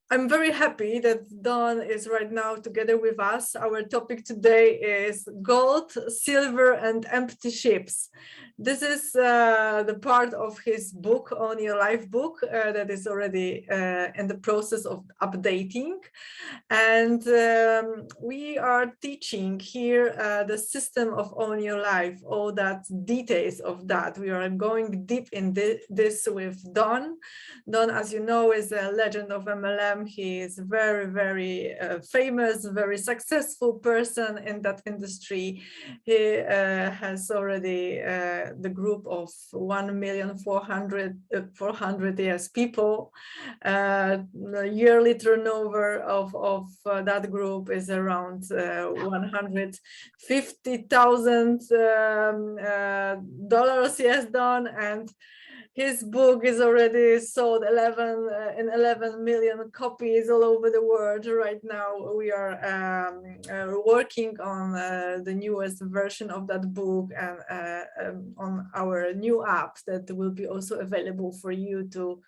I'm very happy that Don is right now together with us. Our topic today is gold, silver, and empty ships. This is the part of his book, On Your Life book, that is already in the process of updating. And we are teaching here the system of Own Your Life, all that details of that. We are going deep in this with Don. Don, as you know, is a legend of MLM. He is very, very famous, very successful person in that industry. He has already the group of 1,400,000 yes, people. The yearly turnover of that group is around $150,000. Yes, Don, and his book is already sold 11 million copies all over the world. Right now, we are working on the newest version of that book and on our new app that will be also available for you to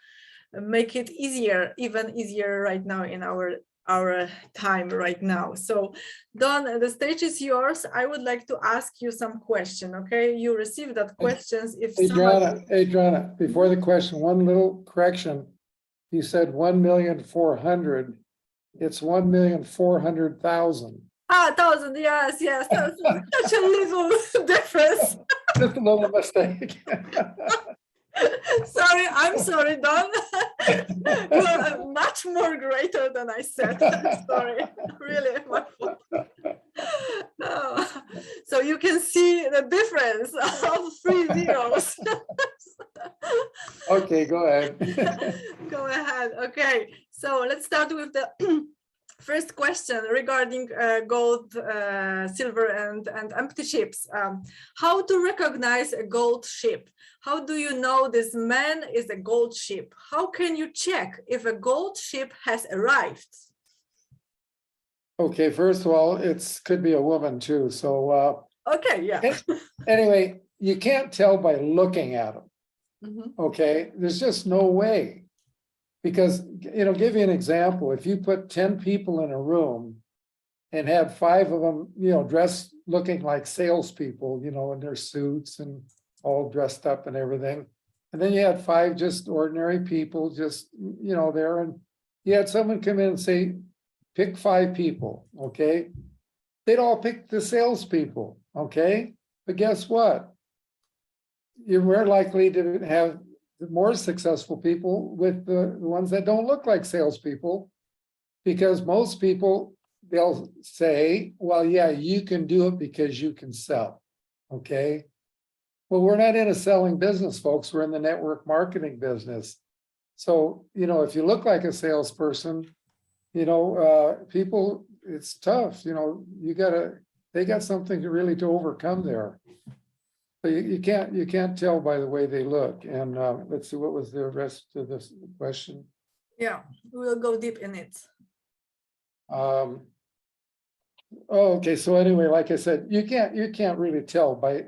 make it easier, even easier right now in our time right now. So Don, the stage is yours. I would like to ask you some question. Okay, you received that questions. If Adriana, before the question, one little correction. You said 1,400,000. It's 1,400,000. Ah, 1,000. Yes. That's such a little difference. Just a little mistake. Sorry, I'm sorry, Don. Well, much more greater than I said. Sorry, really, my fault. Oh, so you can see the difference of 3 zeros. Okay, go ahead. Go ahead. Okay, so let's start with the first question regarding gold, silver, and empty ships. How to recognize a gold ship? How do you know this man is a gold ship? How can you check if a gold ship has arrived? Okay, first of all, it could be a woman too. So okay, yeah. Anyway, you can't tell by looking at them. Mm-hmm. Okay, there's just no way. Because, give you an example. If you put 10 people in a room and had 5 of them, dressed looking like salespeople, in their suits and all dressed up and everything. And then you had 5 just ordinary people just, there. And you had someone come in and say, pick 5 people, okay? They'd all pick the salespeople, okay? But guess what? You're more likely to have the more successful people with the ones that don't look like salespeople, because most people, they'll say, well, yeah, you can do it because you can sell. Okay. Well, we're not in a selling business, folks. We're in the network marketing business. So, if you look like a salesperson, people, it's tough. They got something to overcome there. But you can't tell by the way they look. And let's see, what was the rest of this question? Yeah, we'll go deep in it. Okay. So anyway, like I said, you can't really tell by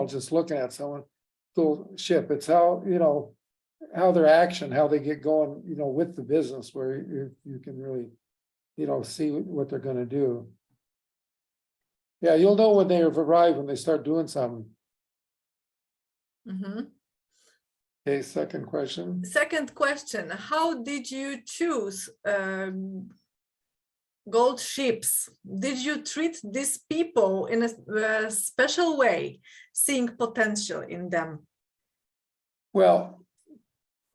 just looking at someone cool ship. It's how how their action, how they get going, with the business, where you can really see what they're going to do. Yeah, you'll know when they arrive, when they start doing something. Mm-hmm. Okay, second question. Second question, how did you choose gold ships? Did you treat these people in a special way, seeing potential in them? Well,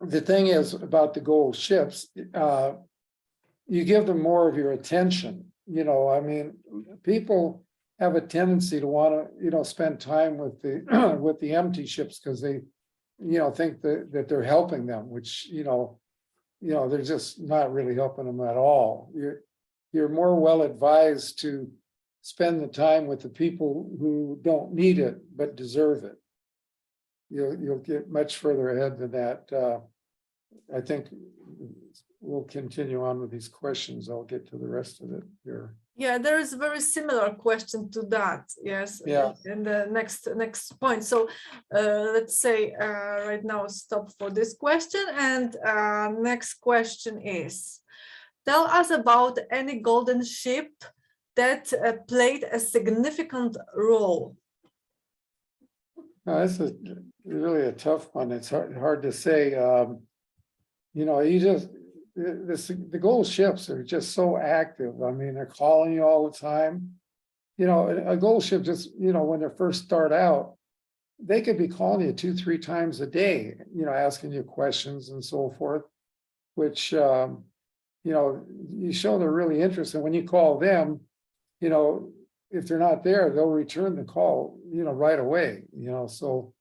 the thing is about the gold ships, you give them more of your attention. People have a tendency to want to, spend time with the with the empty ships because they, think that they're helping them, which, they're just not really helping them at all. You're more well advised to spend the time with the people who don't need it but deserve it. You'll get much further ahead than that. I think we'll continue on with these questions. I'll get to the rest of it here. Yeah, there is a very similar question to that. Yes. Yeah. In the next point. So let's say right now stop for this question, and next question is, Tell us about any golden ship that played a significant role. This is really a tough one. It's hard to say. You know, the gold ships are just so active. I mean, they're calling you all the time. You know, a gold ship just, you know, when they first start out, they could be calling you 2-3 times a day, you know, asking you questions and so forth, which, you know, you show they're really interested. When you call them, you know, if they're not there, they'll return the call, you know, right away, you know, so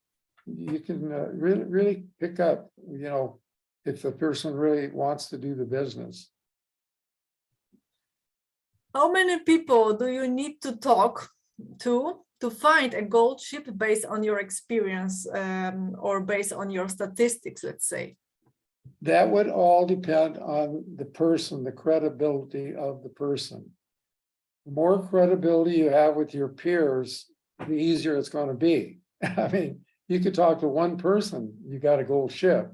you can really pick up, you know, if the person really wants to do the business. How many people do you need to talk to find a gold ship based on your experience or based on your statistics, let's say? That would all depend on the person, the credibility of the person. The more credibility you have with your peers, the easier it's going to be. I mean, you could talk to one person, you got a gold ship.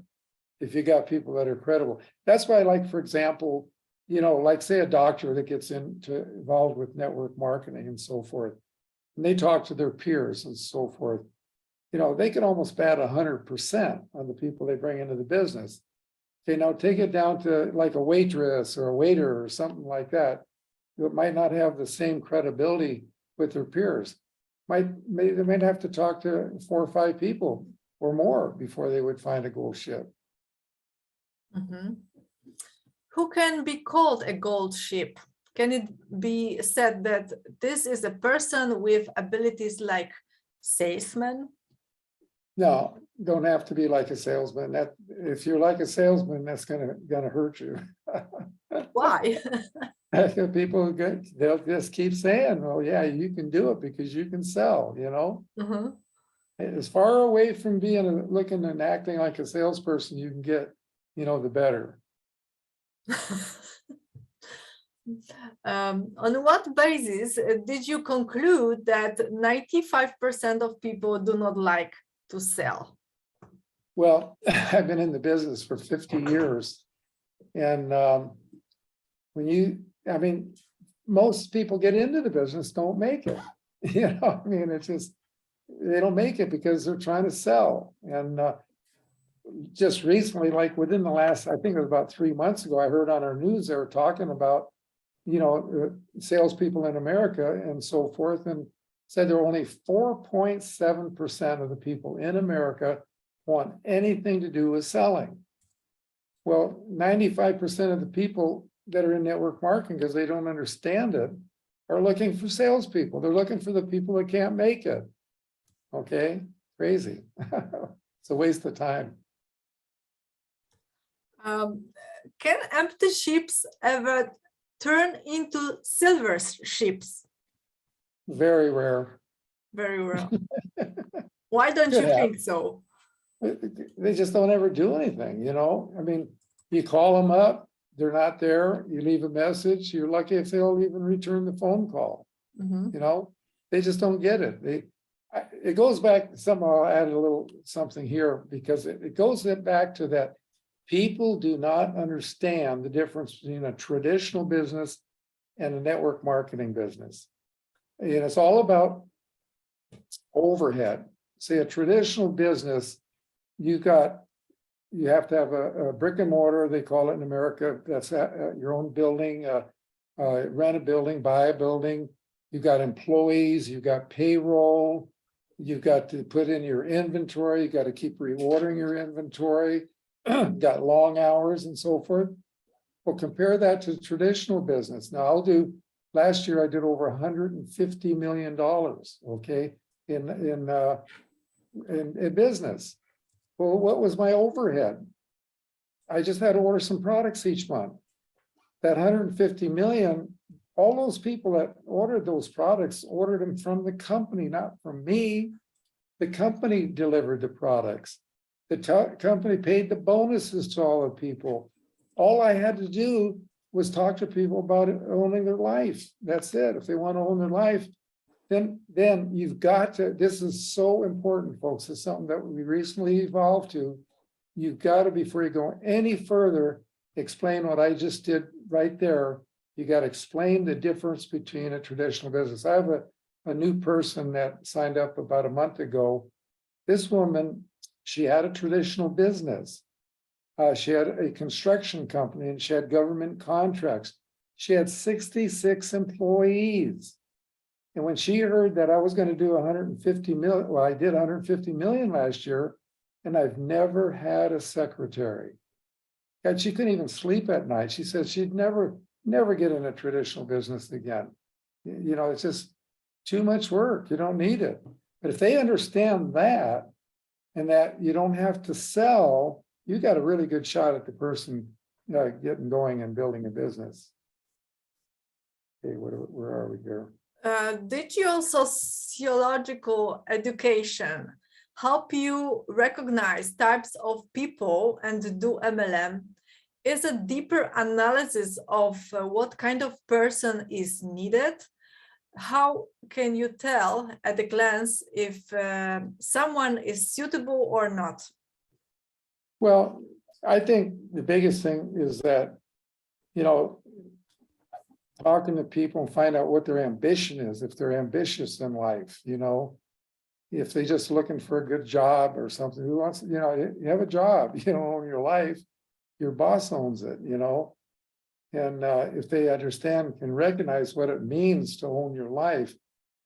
If you got people that are credible. That's why, like, for example, you know, like say a doctor that gets involved with network marketing and so forth, and they talk to their peers and so forth, you know, they can almost bat 100% on the people they bring into the business. Okay, now take it down to like a waitress or a waiter or something like that, who might not have the same credibility with their peers. They might have to talk to 4 or 5 people or more before they would find a gold ship. Mm-hmm. Who can be called a gold ship? Can it be said that this is a person with abilities like salesman? No, don't have to be like a salesman. That if you're like a salesman, that's gonna hurt you. Why? People they'll just keep saying, "Well, yeah, you can do it because you can sell." You know, as far away from being looking and acting like a salesperson you can get, you know, the better. On what basis did you conclude that 95% of people do not like to sell? Well, I've been in the business for 50 years. And I mean, most people get into the business, don't make it. You know, I mean, it's just, they don't make it because they're trying to sell. And just recently, like within the last, I think it was about 3 months ago, I heard on our news, they were talking about, you know, salespeople in America and so forth, and said there are only 4.7% of the people in America want anything to do with selling. Well, 95% of the people that are in network marketing, because they don't understand it, are looking for salespeople. They're looking for the people that can't make it. Okay, crazy. It's a waste of time. Can empty ships ever turn into silver ships? Very rare. Very rare. Why don't you think so? They just don't ever do anything, you know? I mean, you call them up, they're not there, you leave a message, you're lucky if they'll even return the phone call. You know, they just don't get it. It goes back, somehow I'll add a little something here, because it goes back to that people do not understand the difference between a traditional business and a network marketing business. And it's all about overhead. See, a traditional business, you have to have a brick and mortar, they call it in America, that's your own building, rent a building, buy a building. You've got employees, you've got payroll, you've got to put in your inventory, you got to keep reordering your inventory, got long hours and so forth. Well, compare that to traditional business. Now last year I did over $150 million, okay, in business. Well, what was my overhead? I just had to order some products each month. That 150 million, all those people that ordered those products ordered them from the company, not from me. The company delivered the products. The company paid the bonuses to all the people. All I had to do was talk to people about owning their life. That's it. If they want to own their life, then you've got to, this is so important, folks. It's something that we recently evolved to. You've got to, before you go any further, explain what I just did right there. You got to explain the difference between a traditional business. I have a new person that signed up about a month ago. This woman, she had a traditional business. She had a construction company and she had government contracts. She had 66 employees. And when she heard that I was going to do 150 million, well, I did 150 million last year, and I've never had a secretary. And she couldn't even sleep at night. She said she'd never get in a traditional business again. You know, it's just too much work. You don't need it. But if they understand that, and that you don't have to sell, you got a really good shot at the person getting going and building a business. Okay, where are we here? Did your sociological education help you recognize types of people and do MLM? Is a deeper analysis of what kind of person is needed? How can you tell at a glance if someone is suitable or not? Well, I think the biggest thing is that, you know, talking to people and find out what their ambition is, if they're ambitious in life, you know, if they're just looking for a good job or something. Who wants, you know, you have a job, you don't own your life, your boss owns it, you know. And if they understand and recognize what it means to own your life,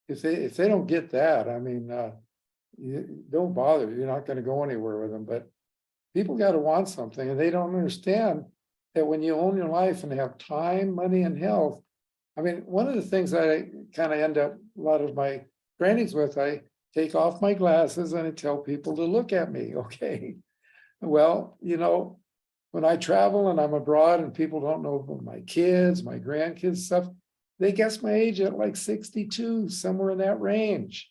if they don't get that, I mean, don't bother. You're not going to go anywhere with them. But people got to want something, and they don't understand that when you own your life and have time, money, and health. I mean, one of the things I kind of end up a lot of my trainings with, I take off my glasses and I tell people to look at me. Okay, well, you know, when I travel and I'm abroad and people don't know about my kids, my grandkids, stuff, they guess my age at like 62, somewhere in that range.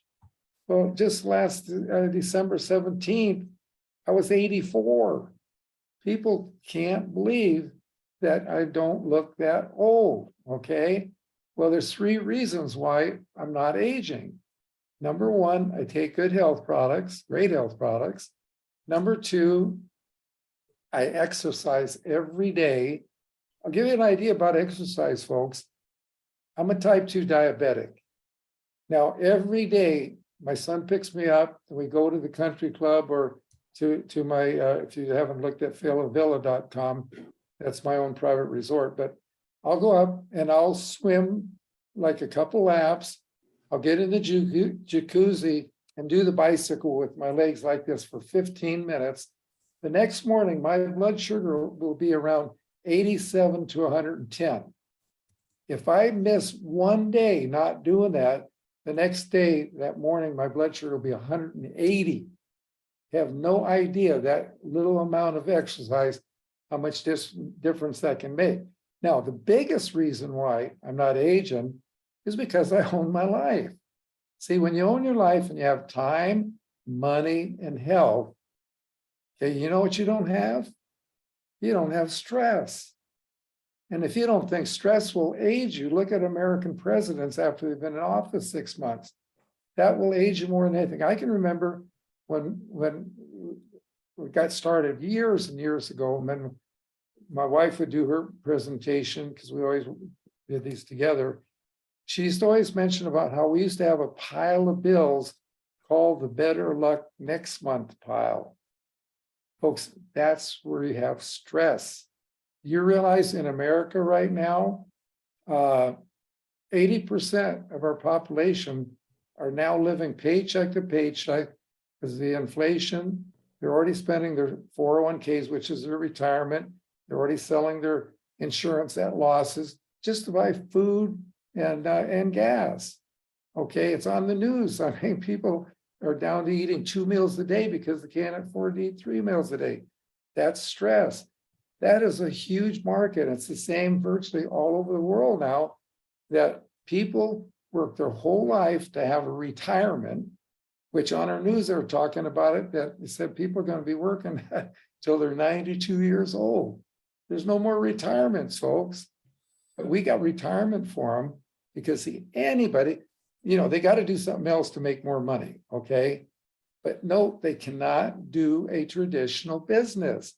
Well, just last December 17th, I was 84. People can't believe that I don't look that old, okay? Well, there's 3 reasons why I'm not aging. Number 1, I take good health products, great health products. Number 2, I exercise every day. I'll give you an idea about exercise, folks. I'm a type 2 diabetic. Now, every day, my son picks me up and we go to the country club or to my, if you haven't looked at failavilla.com, that's my own private resort, but I'll go up and I'll swim like a couple laps. I'll get in the jacuzzi and do the bicycle with my legs like this for 15 minutes. The next morning, my blood sugar will be around 87 to 110. If I miss one day not doing that, the next day, that morning, my blood sugar will be 180. Have no idea that little amount of exercise, how much difference that can make. Now, the biggest reason why I'm not aging is because I own my life. See, when you own your life and you have time, money, and health, okay, you know what you don't have? You don't have stress. And if you don't think stress will age you, look at American presidents after they've been in office 6 months. That will age you more than anything. I can remember when we got started years and years ago, and then my wife would do her presentation because we always did these together. She used to always mention about how we used to have a pile of bills called the better luck next month pile. Folks, that's where you have stress. You realize in America right now, 80% of our population are now living paycheck to paycheck because of the inflation. They're already spending their 401ks, which is their retirement. They're already selling their insurance at losses just to buy food and gas. Okay, it's on the news. I mean, people are down to eating 2 meals a day because they can't afford to eat 3 meals a day. That's stress. That is a huge market. It's the same virtually all over the world now, that people work their whole life to have a retirement, which on our news they were talking about it, that they said people are going to be working till they're 92 years old. There's no more retirements, folks. But we got retirement for them because anybody, you know, they got to do something else to make more money, okay? But no, they cannot do a traditional business.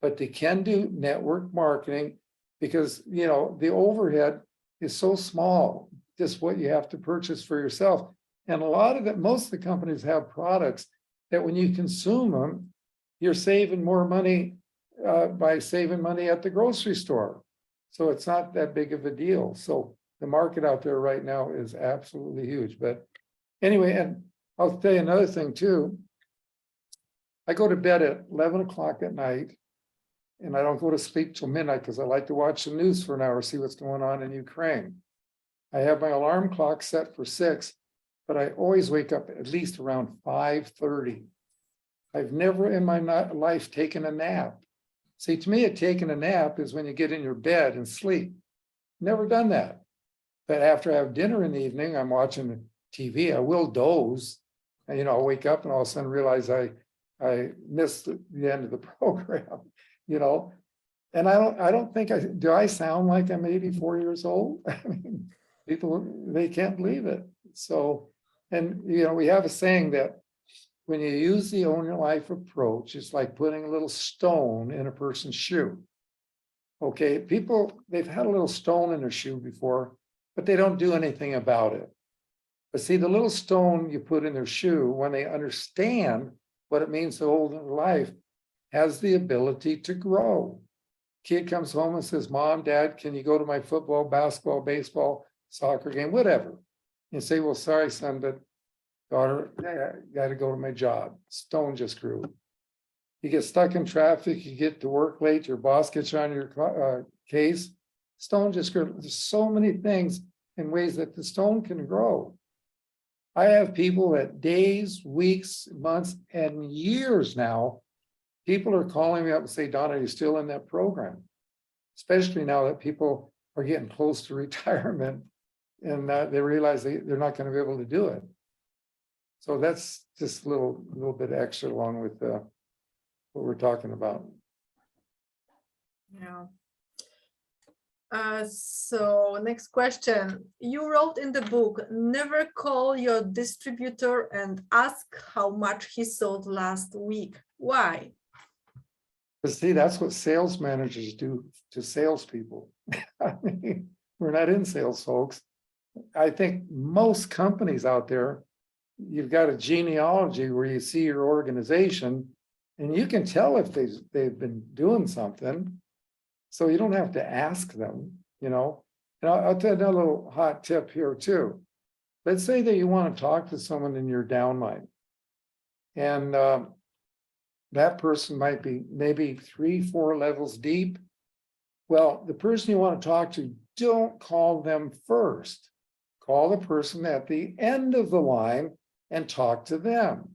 but they can do network marketing because, you know, the overhead is so small, just what you have to purchase for yourself. And a lot of it, most of the companies have products that when you consume them, you're saving more money by saving money at the grocery store. So it's not that big of a deal. So the market out there right now is absolutely huge. But anyway, and I'll tell you another thing too. I go to bed at 11 o'clock at night, and I don't go to sleep till midnight because I like to watch the news for an hour, see what's going on in Ukraine. I have my alarm clock set for 6, but I always wake up at least around 5:30. I've never in my life taken a nap. See, to me, taking a nap is when you get in your bed and sleep. Never done that. But after I have dinner in the evening, I'm watching TV. I will doze, and, you know, I'll wake up and all of a sudden realize I missed the end of the program, you know. And I don't think do I sound like I'm 84 years old? I mean, people, they can't believe it. So, and, you know, we have a saying that when you use the own your life approach, it's like putting a little stone in a person's shoe. Okay, people, they've had a little stone in their shoe before, but they don't do anything about it. But see, the little stone you put in their shoe, when they understand what it means to hold in life, has the ability to grow. Kid comes home and says, Mom, Dad, can you go to my football, basketball, baseball, soccer game, whatever? You say, well, sorry, son, but daughter, I got to go to my job. Stone just grew. You get stuck in traffic, you get to work late, your boss gets you on your case. Stone just grew. There's so many things in ways that the stone can grow. I have people that days, weeks, months, and years now, people are calling me up and say, Don, are you still in that program? Especially now that people are getting close to retirement and they realize they're not going to be able to do it. So that's just a little bit extra along with what we're talking about. Yeah. So next question. You wrote in the book, never call your distributor and ask how much he sold last week. Why? Because see, that's what sales managers do to salespeople. I mean, we're not in sales, folks. I think most companies out there, you've got a genealogy where you see your organization and you can tell if they've been doing something. So you don't have to ask them, you know. And I'll tell you another little hot tip here too. Let's say that you want to talk to someone in your downline. And that person might be maybe 3-4 levels deep. Well, the person you want to talk to, don't call them first. Call the person at the end of the line and talk to them.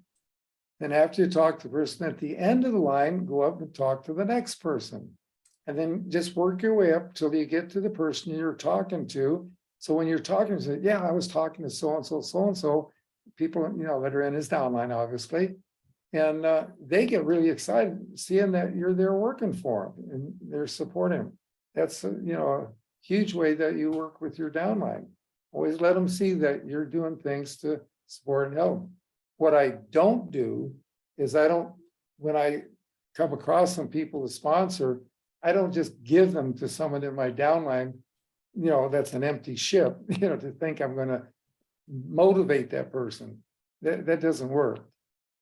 Then after you talk to the person at the end of the line, go up and talk to the next person. And then just work your way up till you get to the person you're talking to. So when you're talking, say, yeah, I was talking to so-and-so, so-and-so, people, you know, that are in his downline, obviously. And they get really excited seeing that you're there working for them and they're supporting them. That's, you know, a huge way that you work with your downline. Always let them see that you're doing things to support and help. What I don't do is when I come across some people to sponsor, I don't just give them to someone in my downline, you know, that's an empty ship, you know, to think I'm going to motivate that person. That doesn't work.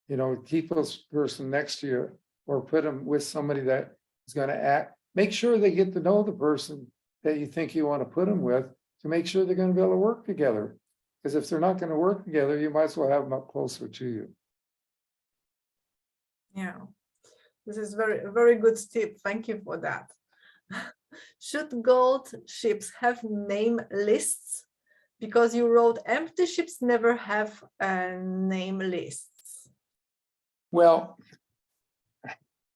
You know, keep this person next to you or put them with somebody that is going to act. Make sure they get to know the person that you think you want to put them with to make sure they're going to be able to work together. Because if they're not going to work together, you might as well have them up closer to you. Yeah, this is very good tip. Thank you for that. Should gold ships have name lists? Because you wrote empty ships never have name lists. Well,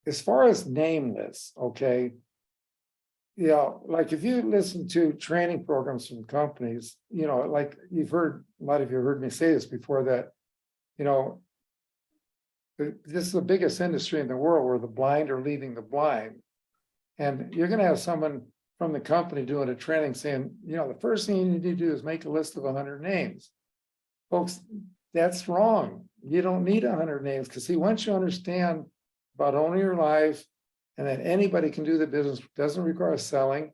as far as name lists, okay, you know, like if you listen to training programs from companies, you know, like you've heard, a lot of you heard me say this before, that, you know, this is the biggest industry in the world where the blind are leading the blind. And you're going to have someone from the company doing a training saying, you know, the first thing you need to do is make a list of 100 names. Folks, that's wrong. You don't need 100 names because see, once you understand about owning your life, and that anybody can do the business, doesn't require selling.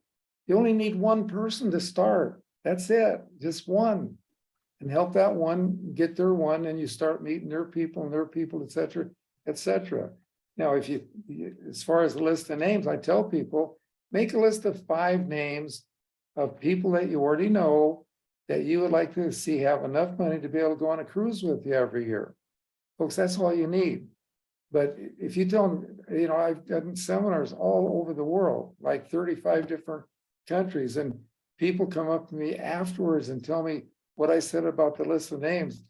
You only need one person to start. That's it, just one. And help that one get their one, and you start meeting their people, et cetera, et cetera. Now, if you, as far as the list of names, I tell people, make a list of 5 names of people that you already know that you would like to see have enough money to be able to go on a cruise with you every year. Folks, that's all you need. But if you tell them, you know, I've done seminars all over the world, like 35 different countries, and people come up to me afterwards and tell me what I said about the list of names.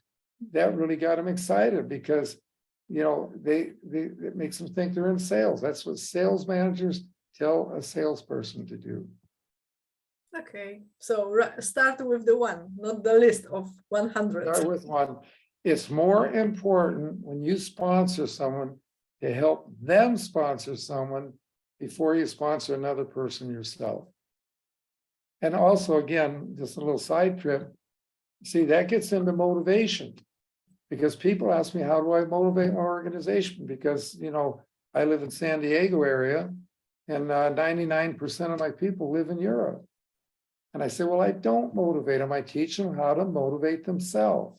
That really got them excited because, you know, it makes them think they're in sales. That's what sales managers tell a salesperson to do. Okay, so start with the one, not the list of 100. Start with one. It's more important when you sponsor someone to help them sponsor someone before you sponsor another person yourself. And also, again, just a little side trip. See, that gets into motivation, because people ask me, how do I motivate my organization? Because, you know, I live in San Diego area, and 99% of my people live in Europe. And I say, well, I don't motivate them. I teach them how to motivate themselves.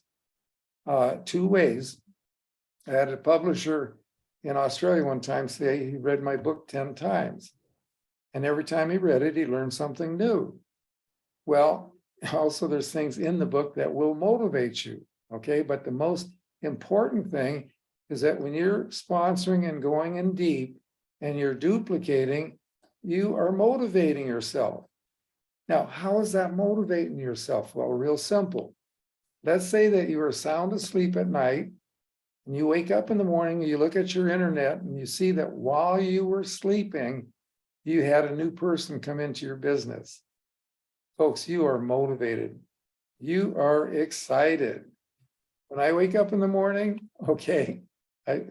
2 ways. I had a publisher in Australia one time say he read my book 10 times. And every time he read it, he learned something new. Well, also there's things in the book that will motivate you, okay? But the most important thing is that when you're sponsoring and going in deep and you're duplicating, you are motivating yourself. Now, how is that motivating yourself? Well, real simple. Let's say that you are sound asleep at night and you wake up in the morning and you look at your internet and you see that while you were sleeping, you had a new person come into your business. Folks, you are motivated. You are excited. When I wake up in the morning, okay,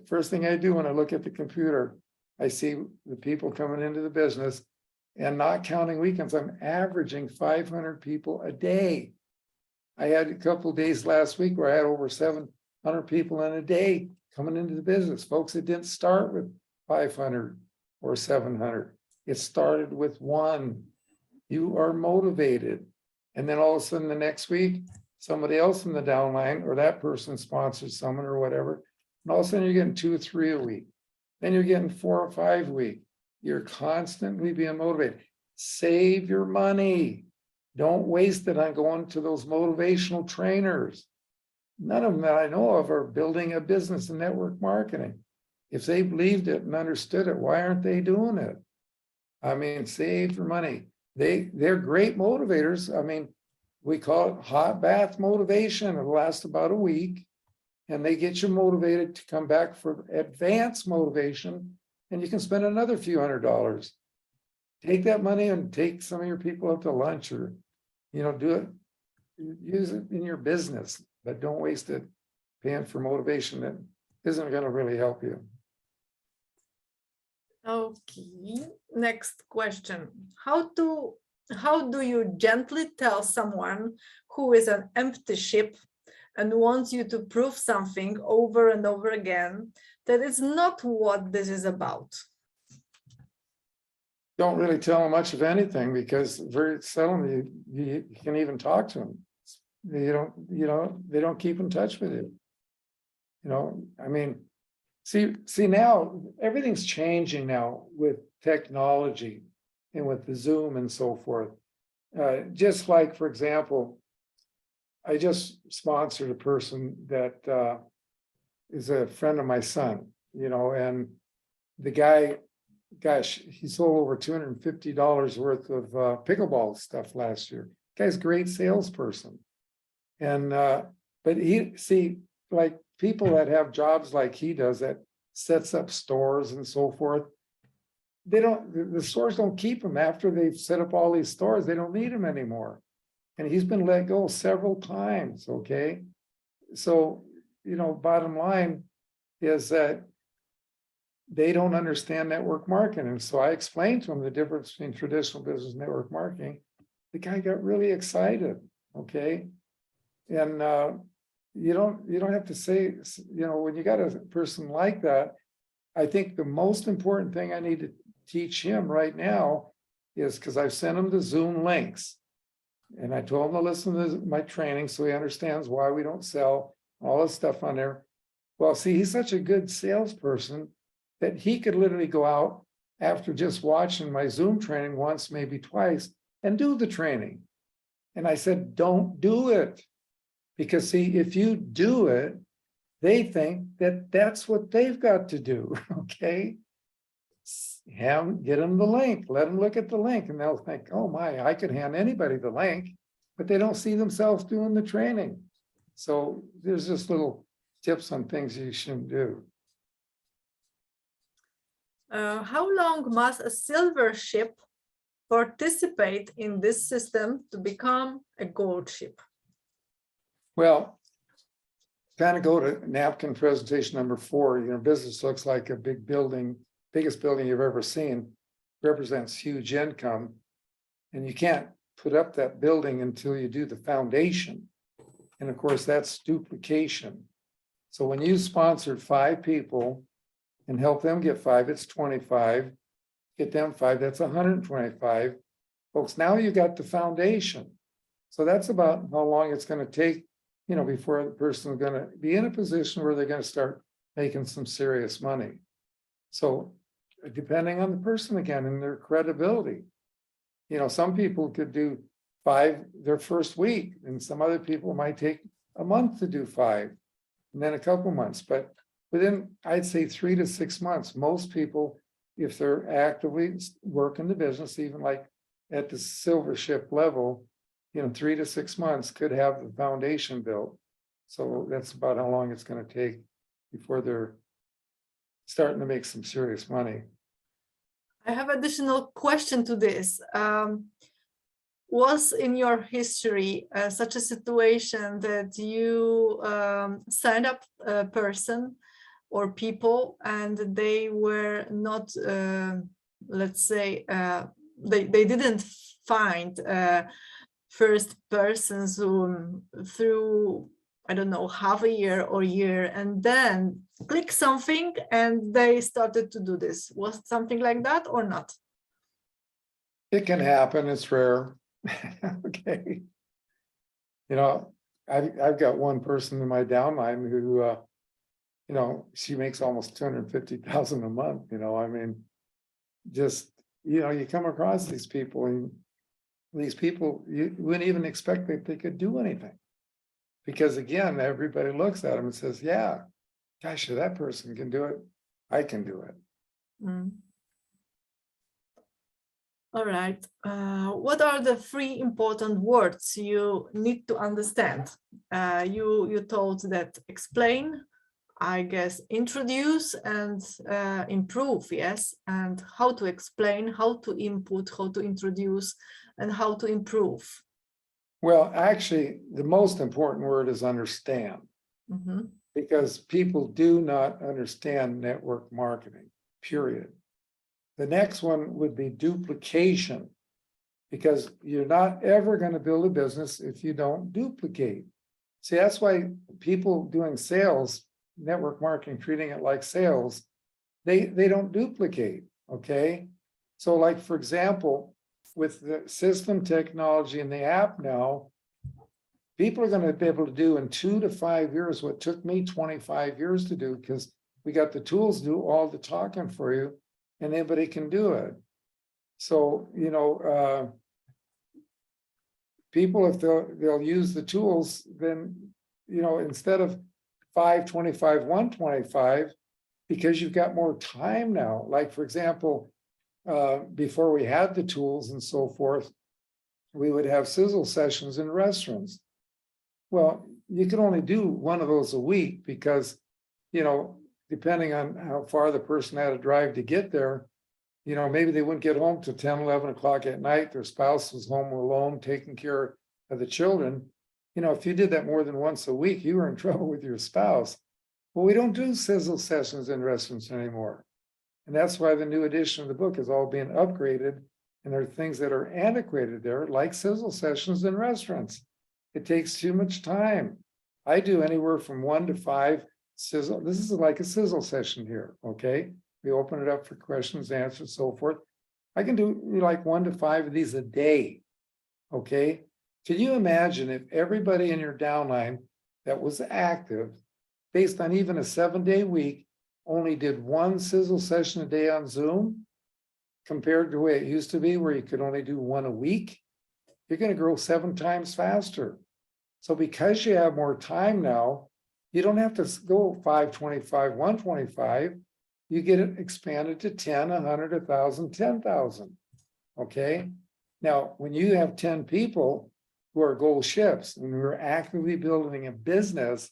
first thing I do when I look at the computer, I see the people coming into the business, and not counting weekends, I'm averaging 500 people a day. I had a couple of days last week where I had over 700 people in a day coming into the business. Folks, it didn't start with 500 or 700. It started with 1. You are motivated. And then all of a sudden the next week, somebody else in the downline or that person sponsors someone or whatever. And all of a sudden you're getting 2 or 3 a week. Then you're getting 4 or 5 a week. You're constantly being motivated. Save your money. Don't waste it on going to those motivational trainers. None of them that I know of are building a business in network marketing. If they believed it and understood it, why aren't they doing it? I mean, save your money. They're great motivators. I mean, we call it hot bath motivation. It'll last about a week, and they get you motivated to come back for advanced motivation, and you can spend another few $100s. Take that money and take some of your people out to lunch, or, you know, do it, use it in your business, but don't waste it paying for motivation that isn't going to really help you. Okay, next question. How do you gently tell someone who is an empty ship and wants you to prove something over and over again that it's not what this is about? Don't really tell them much of anything, because very seldom you can even talk to them. They don't keep in touch with you. You know, I mean, see now everything's changing now with technology and with the Zoom and so forth. Just like, for example, I just sponsored a person that is a friend of my son, you know, and the guy, gosh, he sold over $250 worth of pickleball stuff last year. Guy's a great salesperson. And but he, see, like people that have jobs like he does, that sets up stores and so forth, the stores don't keep them after they've set up all these stores. They don't need them anymore. And he's been let go several times, okay? So, you know, bottom line is that they don't understand network marketing. And so I explained to him the difference between traditional business and network marketing. The guy got really excited, okay? And you don't have to say, you know, when you got a person like that, I think the most important thing I need to teach him right now is because I've sent him the Zoom links. And I told him to listen to my training so he understands why we don't sell all this stuff on there. Well, see, he's such a good salesperson that he could literally go out after just watching my Zoom training once, maybe twice, and do the training. And I said, don't do it. Because see, if you do it, they think that that's what they've got to do, okay? Get them the link, let them look at the link, and they'll think, oh my, I could hand anybody the link, but they don't see themselves doing the training. So there's just little tips on things you shouldn't do. How long must a silver ship participate in this system to become a gold ship? Well, kind of go to napkin presentation number 4. Business looks like a big building, biggest building you've ever seen, represents huge income. And you can't put up that building until you do the foundation. And of course, that's duplication. So when you sponsored 5 people and help them get 5, it's 25. Get them 5, that's 125. Folks, now you got the foundation. So that's about how long it's going to take, before the person is going to be in a position where they're going to start making some serious money. So depending on the person again and their credibility, some people could do 5 their first week, and some other people might take a month to do 5, and then a couple months. But within, I'd say 3 to 6 months, most people, if they're actively working the business, even like at the silver ship level, 3 to 6 months could have the foundation built. So that's about how long it's going to take before they're starting to make some serious money. I have additional question to this. Was in your history such a situation that you signed up a person or people and they were not, let's say, they didn't find first persons who through, I don't know, half a year or year, and then click something and they started to do this? Was something like that or not? It can happen. It's rare. Okay. I've got one person in my downline who, she makes almost 250,000 a month. You come across these people, and these people, you wouldn't even expect that they could do anything. Because again, everybody looks at them and says, yeah, gosh, if that person can do it, I can do it. Mm. All right. What are the 3 important words you need to understand? You told that explain, I guess, introduce and improve, yes? And how to explain, how to input, how to introduce, and how to improve. Well, actually, the most important word is understand. Mm-hmm. Because people do not understand network marketing, period. The next one would be duplication, because you're not ever going to build a business if you don't duplicate. See, that's why people doing sales, network marketing, treating it like sales, they don't duplicate, okay? So like, for example, with the system technology and the app now, people are going to be able to do in 2 to 5 years what took me 25 years to do, because we got the tools to do all the talking for you, and anybody can do it. So, people, if they'll use the tools, then, instead of 525, 125, because you've got more time now. Like, for example, before we had the tools and so forth, we would have sizzle sessions in restaurants. Well, you can only do one of those a week because, depending on how far the person had to drive to get there, maybe they wouldn't get home till 10, 11 o'clock at night. Their spouse was home alone, taking care of the children. If you did that more than once a week, you were in trouble with your spouse. Well, we don't do sizzle sessions in restaurants anymore. And that's why the new edition of the book is all being upgraded. And there are things that are antiquated there, like sizzle sessions in restaurants. It takes too much time. I do anywhere from 1 to 5 sizzle. This is like a sizzle session here, okay? We open it up for questions, answers, so forth. I can do like 1 to 5 of these a day. Okay. Can you imagine if everybody in your downline that was active, based on even a 7-day week, only did 1 sizzle session a day on Zoom, compared to the way it used to be, where you could only do 1 a week? You're going to grow 7 times faster. So because you have more time now, you don't have to go 525, 125. You get it expanded to 10, 100, 1,000, 10,000. Okay. Now, when you have 10 people who are goal shifts and who are actively building a business,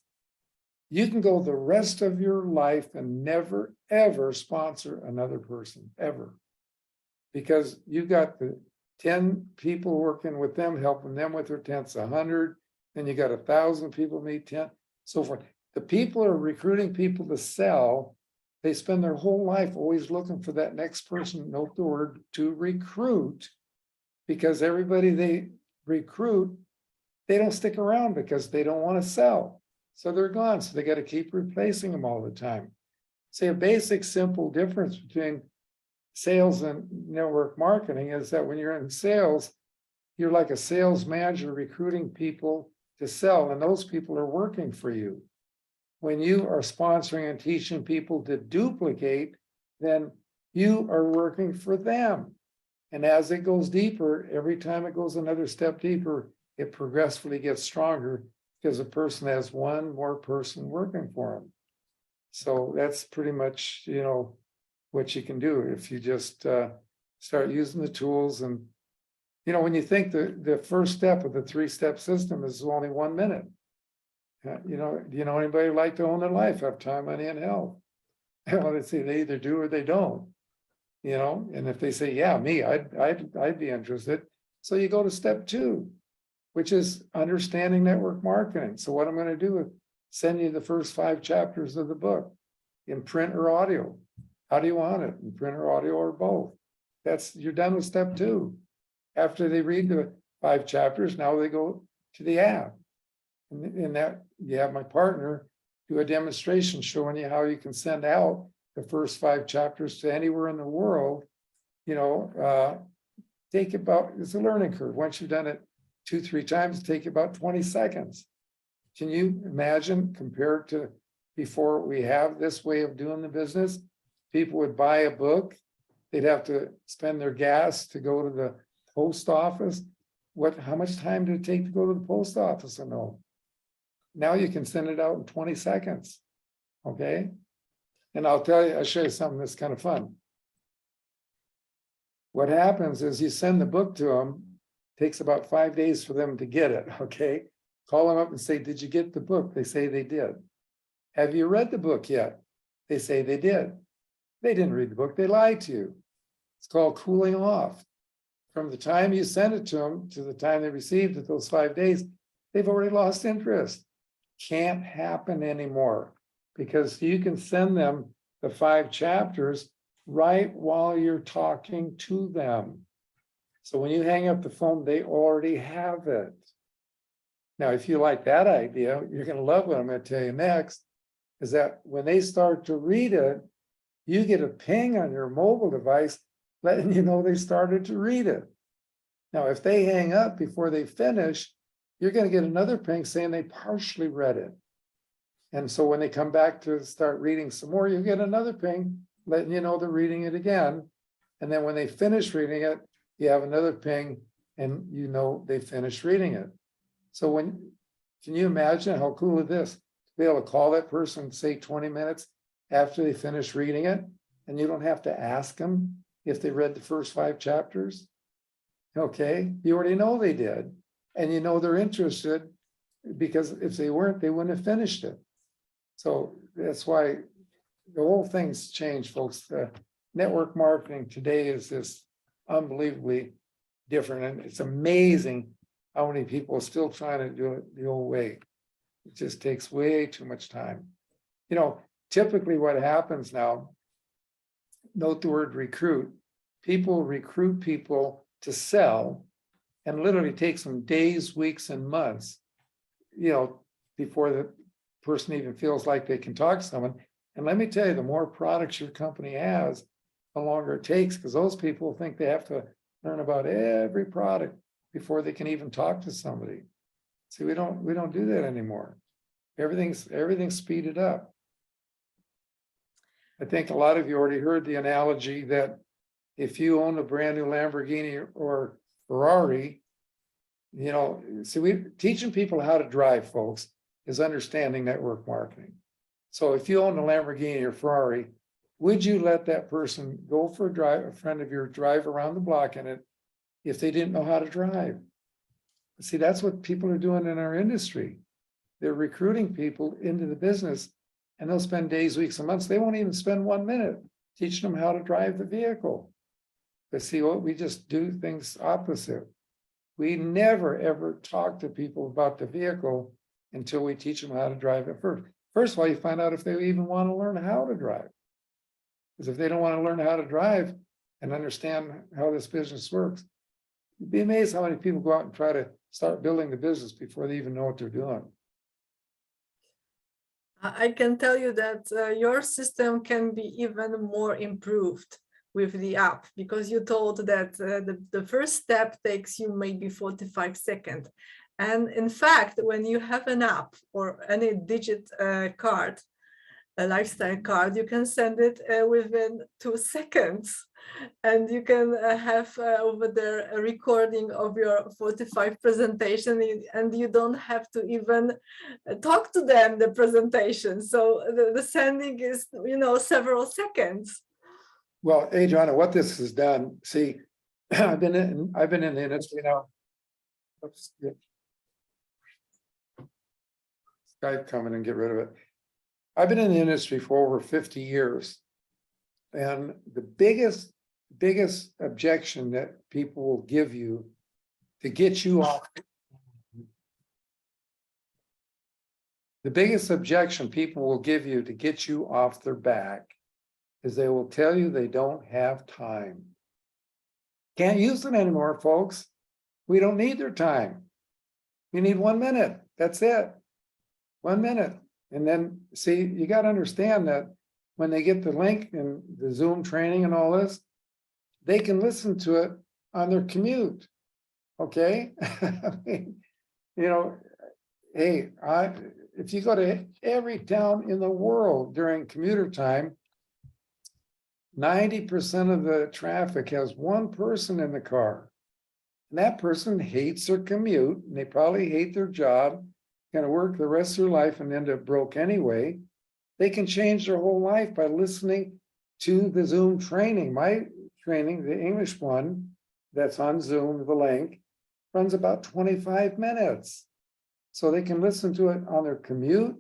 you can go the rest of your life and never, ever sponsor another person, ever. Because you've got the 10 people working with them, helping them with their tents, 100, then you got 1,000 people meet 10, so forth. The people are recruiting people to sell. They spend their whole life always looking for that next person, note the word, to recruit, because everybody they recruit, they don't stick around because they don't want to sell. So they're gone. So they got to keep replacing them all the time. See, a basic, simple difference between sales and network marketing is that when you're in sales, you're like a sales manager recruiting people to sell, and those people are working for you. When you are sponsoring and teaching people to duplicate, then you are working for them. And as it goes deeper, every time it goes another step deeper, it progressively gets stronger because a person has one more person working for them. So that's pretty much, what you can do if you just start using the tools. And, when you think the first step of the 3-step system is only 1 minute. Do you know anybody who like to own their life, have time, money, and health? Well, they say they either do or they don't. And if they say, yeah, me, I'd be interested. So you go to step 2, which is understanding network marketing. So what I'm going to do is send you the first 5 chapters of the book in print or audio. How do you want it? In print or audio or both? You're done with step 2. After they read the 5 chapters, now they go to the app. And in that, you have my partner do a demonstration showing you how you can send out the first 5 chapters to anywhere in the world. It's a learning curve. Once you've done it 2-3 times, take about 20 seconds. Can you imagine, compared to before we have this way of doing the business? People would buy a book, they'd have to spend their gas to go to the post office. How much time did it take to go to the post office? Now you can send it out in 20 seconds. Okay. And I'll show you something that's kind of fun. What happens is you send the book to them, takes about 5 days for them to get it. Okay. Call them up and say, did you get the book? They say they did. Have you read the book yet? They say they did. They didn't read the book. They lied to you. It's called cooling off. From the time you send it to them to the time they received it, those 5 days, they've already lost interest. Can't happen anymore, because you can send them the 5 chapters right while you're talking to them. So when you hang up the phone, they already have it. Now, if you like that idea, you're going to love what I'm going to tell you next, is that when they start to read it, you get a ping on your mobile device letting you know they started to read it. Now, if they hang up before they finish, you're going to get another ping saying they partially read it. And so when they come back to start reading some more, you get another ping letting you know they're reading it again. And then when they finish reading it, you have another ping and you know they finished reading it. So can you imagine how cool is this? To be able to call that person, say 20 minutes after they finish reading it, and you don't have to ask them if they read the first 5 chapters. Okay, you already know they did. And you know they're interested, because if they weren't, they wouldn't have finished it. So that's why the whole thing's changed, folks. Network marketing today is this unbelievably different. And it's amazing how many people are still trying to do it the old way. It just takes way too much time. Typically what happens now, note the word recruit. People recruit people to sell, and literally takes them days, weeks, and months, before the person even feels like they can talk to someone. And let me tell you, the more products your company has, the longer it takes, because those people think they have to learn about every product before they can even talk to somebody. See, we don't do that anymore. Everything's speeded up. I think a lot of you already heard the analogy that if you own a brand new Lamborghini or Ferrari, see, we're teaching people how to drive, folks, is understanding network marketing. So if you own a Lamborghini or Ferrari, would you let that person go for a friend of yours drive around the block in it if they didn't know how to drive? See, that's what people are doing in our industry. They're recruiting people into the business, and they'll spend days, weeks, and months. They won't even spend 1 minute teaching them how to drive the vehicle. But see, what we just do things opposite. We never ever talk to people about the vehicle until we teach them how to drive it first. First of all, you find out if they even want to learn how to drive. Because if they don't want to learn how to drive and understand how this business works, you'd be amazed how many people go out and try to start building the business before they even know what they're doing. I can tell you that your system can be even more improved with the app, because you told that the first step takes you maybe 45 seconds. And in fact, when you have an app or any digit card, a lifestyle card, you can send it within 2 seconds. And you can have over there a recording of your 45 presentation, and you don't have to even talk to them, the presentation. So the sending is, several seconds. Well, Adriana, what this has done, see, I've been in the industry now. Oops, yeah. Skype coming and get rid of it. I've been in the industry for over 50 years. And the biggest objection that people will give you to get you off. The biggest objection people will give you to get you off their back is they will tell you they don't have time. Can't use it anymore, folks. We don't need their time. You need 1 minute. That's it. 1 minute. And then, see, you got to understand that when they get the link and the Zoom training and all this, they can listen to it on their commute. Okay? I mean, hey, if you go to every town in the world during commuter time, 90% of the traffic has one person in the car. And that person hates their commute, and they probably hate their job, going to work the rest of their life and end up broke anyway. They can change their whole life by listening to the Zoom training. My training, the English one, that's on Zoom, the link, runs about 25 minutes. So they can listen to it on their commute,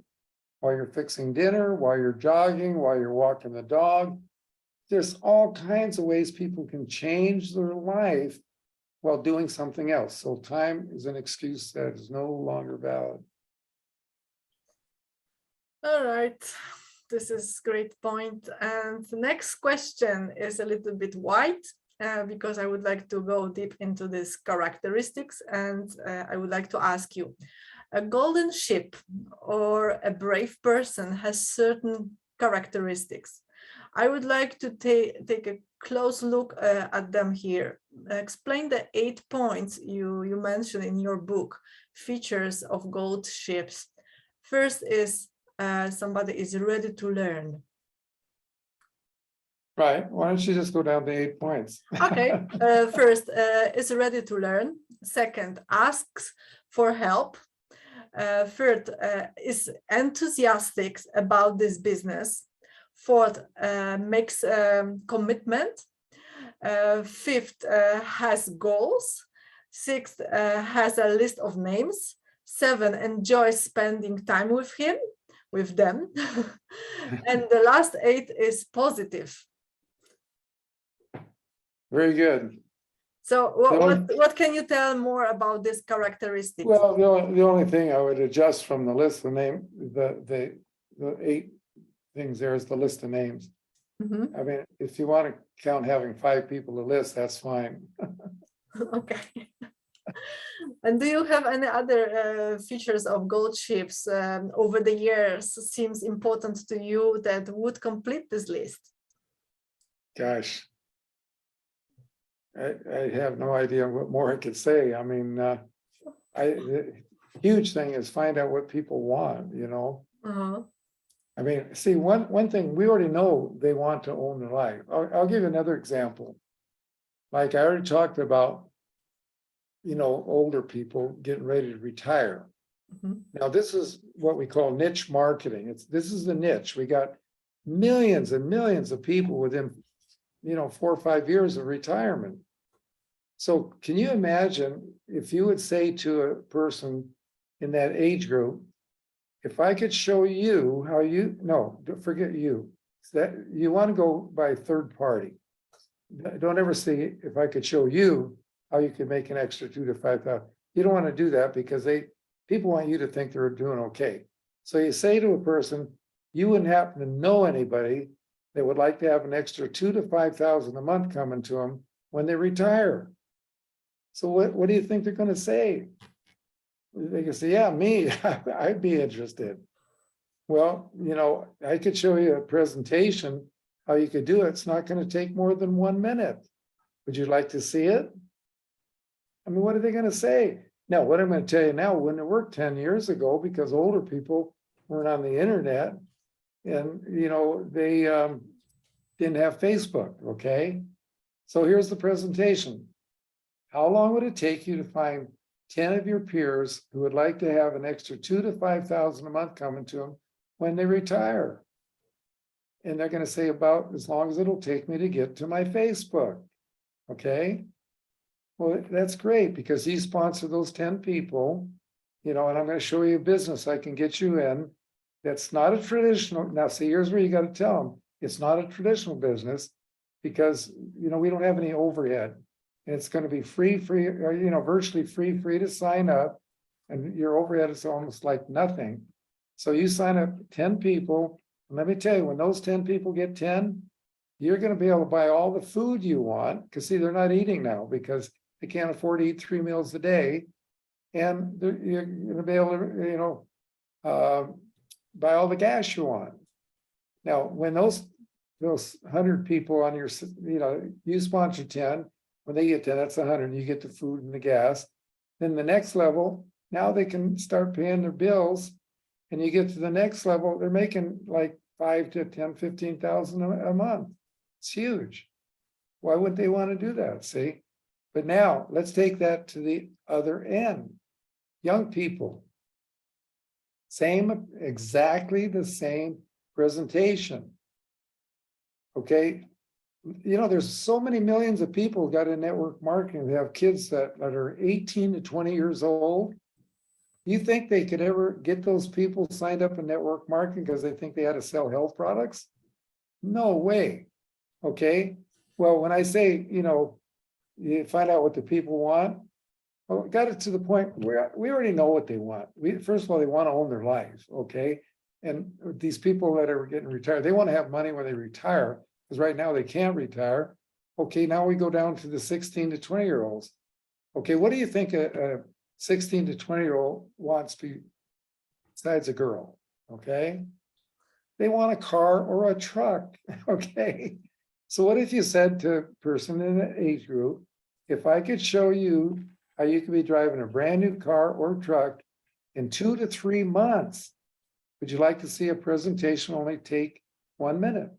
while you're fixing dinner, while you're jogging, while you're walking the dog. There's all kinds of ways people can change their life while doing something else. So time is an excuse that is no longer valid. All right, this is a great point. And the next question is a little bit wide, because I would like to go deep into these characteristics, and I would like to ask you, a golden ship or a brave person has certain characteristics. I would like to take a close look at them here. Explain the 8 points you mentioned in your book, features of gold ships. First is somebody is ready to learn. Right. Why don't you just go down the 8 points? Okay. First, is ready to learn. Second, asks for help. Third, is enthusiastic about this business. Fourth, makes commitment. Fifth, has goals. Sixth, has a list of names. Seven, enjoys spending time with them. And the last 8 is positive. Very good. So what can you tell more about this characteristic? Well, the only thing I would adjust from the list of name, the 8 things there is the list of names. Mm-hmm. I mean, if you want to count having 5 people to list, that's fine. Okay. And do you have any other features of gold ships over the years seems important to you that would complete this list? Gosh, I have no idea what more I could say. I mean, the huge thing is find out what people want, you know? Uh-huh. I mean, see, one thing, we already know they want to own their life. I'll give you another example. Like I already talked about, you know, older people getting ready to retire. Mhm. Now, this is what we call niche marketing. This is the niche. We got millions and millions of people within, you know, 4 or 5 years of retirement. So can you imagine if you would say to a person in that age group, if I could show you how you, no, forget you, that you want to go by third party. Don't ever say, if I could show you how you could make an extra 2,000 to 5,000. You don't want to do that because people want you to think they're doing okay. So you say to a person, you wouldn't happen to know anybody that would like to have an extra 2,000 to 5,000 a month coming to them when they retire. So what do you think they're going to say? They can say, yeah, me, I'd be interested. Well, you know, I could show you a presentation, how you could do it. It's not going to take more than 1 minute. Would you like to see it? I mean, what are they going to say? Now, what I'm going to tell you now wouldn't have worked 10 years ago because older people weren't on the internet and, you know, they didn't have Facebook, okay? So here's the presentation. How long would it take you to find 10 of your peers who would like to have an extra 2,000 to 5,000 a month coming to them when they retire? And they're going to say about as long as it'll take me to get to my Facebook, okay? Well, that's great because he sponsored those 10 people, you know, and I'm going to show you a business I can get you in. That's not a traditional. Now, see, here's where you got to tell them it's not a traditional business because, you know, we don't have any overhead and it's going to be free, or, you know, virtually free to sign up. And your overhead is almost like nothing. So you sign up 10 people. And let me tell you, when those 10 people get 10, you're going to be able to buy all the food you want because, see, they're not eating now because they can't afford to eat 3 meals a day. And you're going to be able to, you know, buy all the gas you want. Now, when those 100 people on your, you know, you sponsor 10, when they get 10, that's 100, you get the food and the gas. Then the next level, now they can start paying their bills. And you get to the next level, they're making like 5 to 10, 15,000 a month. It's huge. Why would they want to do that? See? But now let's take that to the other end. Young people, exactly the same presentation. Okay. You know, there's so many millions of people got in network marketing. They have kids that are 18 to 20 years old. You think they could ever get those people signed up in network marketing because they think they had to sell health products? No way. Okay. Well, when I say, you know, you find out what the people want, well, we got it to the point where we already know what they want. First of all, they want to own their lives. Okay. And these people that are getting retired, they want to have money when they retire because right now they can't retire. Okay. Now we go down to the 16 to 20-year-olds. Okay. What do you think a 16 to 20-year-old wants besides a girl? Okay. They want a car or a truck. Okay. So what if you said to a person in the age group, if I could show you how you could be driving a brand new car or truck in 2 to 3 months, would you like to see a presentation only take 1 minute?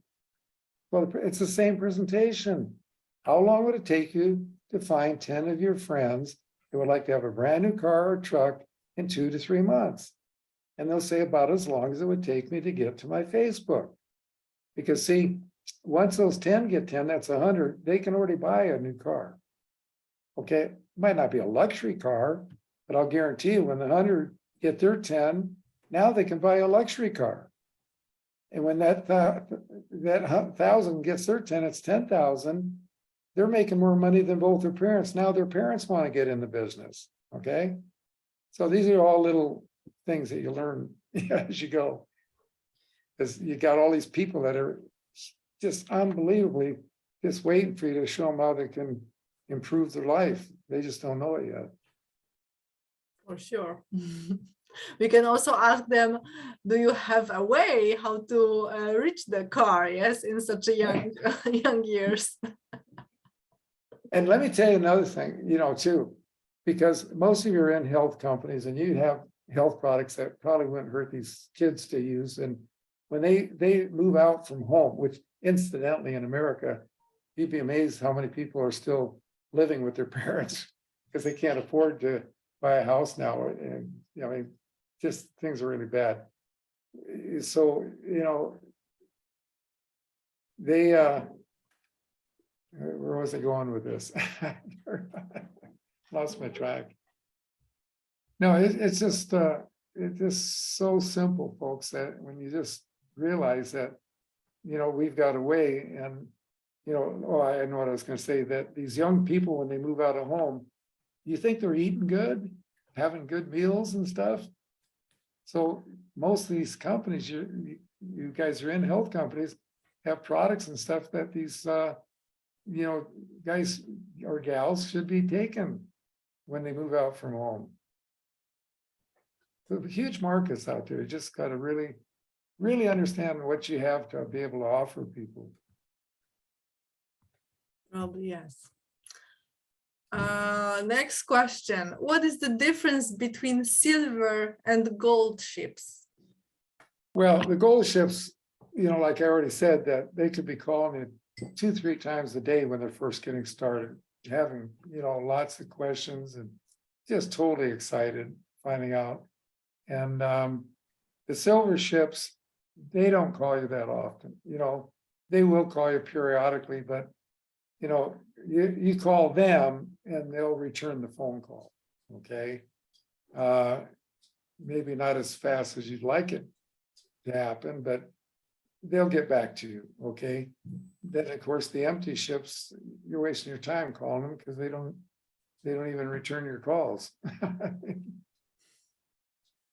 Well, it's the same presentation. How long would it take you to find 10 of your friends that would like to have a brand new car or truck in 2 to 3 months? And they'll say about as long as it would take me to get to my Facebook. Because see, once those 10 get 10, that's 100, they can already buy a new car. Okay, it might not be a luxury car, but I'll guarantee you when the 100 get their 10, now they can buy a luxury car. And when that 1,000 gets their 10, it's 10,000. They're making more money than both their parents. Now their parents want to get in the business. Okay, so these are all little things that you learn as you go. Because you got all these people that are just unbelievably just waiting for you to show them how they can improve their life. They just don't know it yet. For sure. We can also ask them, do you have a way how to reach the car? Yes, in such a young young years. And let me tell you another thing, too, because most of you are in health companies and you have health products that probably wouldn't hurt these kids to use. And when they move out from home, which incidentally in America, you'd be amazed how many people are still living with their parents because they can't afford to buy a house now. And I mean, just things are really bad. So, they where was I going with this? Lost my track. No, it's just so simple, folks, that when you just realize that, we've got a way. And I know what I was going to say, that these young people, when they move out of home, you think they're eating good, having good meals and stuff. So most of these companies, you guys are in health companies, have products and stuff that these guys or gals should be taking when they move out from home. So huge markets out there. You just got to really, really understand what you have to be able to offer people. Probably yes. Next question. What is the difference between silver and gold ships? Well, the gold ships, like I already said, that they could be calling you 2-3 times a day when they're first getting started, having, lots of questions and just totally excited finding out. And the silver ships, they don't call you that often. They will call you periodically, but you call them and they'll return the phone call. Okay. Maybe not as fast as you'd like it to happen, but they'll get back to you. Okay. Then of course the empty ships, you're wasting your time calling them because they don't even return your calls.